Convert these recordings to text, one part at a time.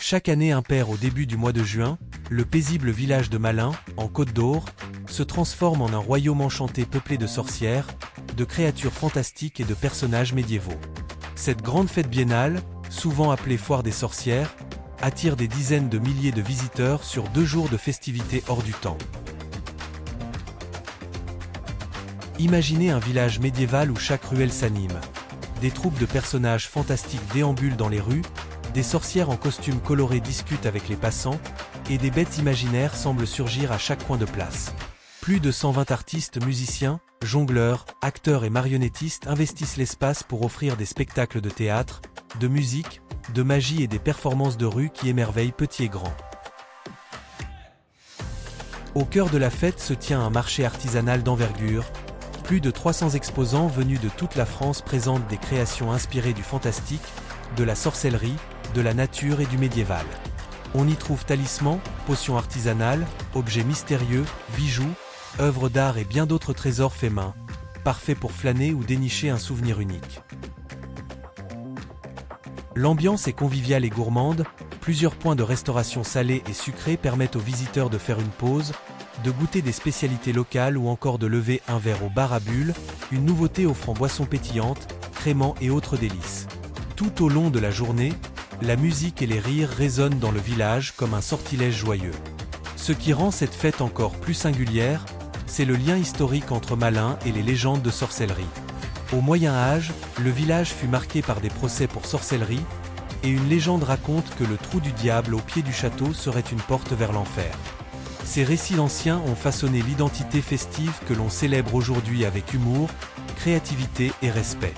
Chaque année impaire au début du mois de juin, le paisible village de Malin, en Côte d'Or, se transforme en un royaume enchanté peuplé de sorcières, de créatures fantastiques et de personnages médiévaux. Cette grande fête biennale, souvent appelée Foire des sorcières, attire des dizaines de milliers de visiteurs sur 2 jours de festivités hors du temps. Imaginez un village médiéval où chaque ruelle s'anime. Des troupes de personnages fantastiques déambulent dans les rues, des sorcières en costumes colorés discutent avec les passants, et des bêtes imaginaires semblent surgir à chaque coin de place. Plus de 120 artistes, musiciens, jongleurs, acteurs et marionnettistes investissent l'espace pour offrir des spectacles de théâtre, de musique, de magie et des performances de rue qui émerveillent petits et grands. Au cœur de la fête se tient un marché artisanal d'envergure. Plus de 300 exposants venus de toute la France présentent des créations inspirées du fantastique, de la sorcellerie, de la nature et du médiéval. On y trouve talismans, potions artisanales, objets mystérieux, bijoux, œuvres d'art et bien d'autres trésors faits main, parfaits pour flâner ou dénicher un souvenir unique. L'ambiance est conviviale et gourmande, plusieurs points de restauration salée et sucrée permettent aux visiteurs de faire une pause, de goûter des spécialités locales ou encore de lever un verre au bar à bulles, une nouveauté offrant boissons pétillantes, créments et autres délices. Tout au long de la journée, la musique et les rires résonnent dans le village comme un sortilège joyeux. Ce qui rend cette fête encore plus singulière, c'est le lien historique entre Malin et les légendes de sorcellerie. Au Moyen Âge, le village fut marqué par des procès pour sorcellerie, et une légende raconte que le trou du diable au pied du château serait une porte vers l'enfer. Ces récits anciens ont façonné l'identité festive que l'on célèbre aujourd'hui avec humour, créativité et respect.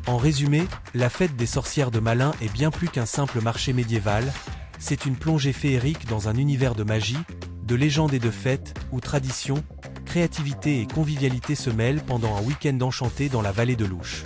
En résumé, la fête des sorcières de Malin est bien plus qu'un simple marché médiéval, c'est une plongée féerique dans un univers de magie, de légendes et de fêtes, où tradition, créativité et convivialité se mêlent pendant un week-end enchanté dans la vallée de l'Ouche.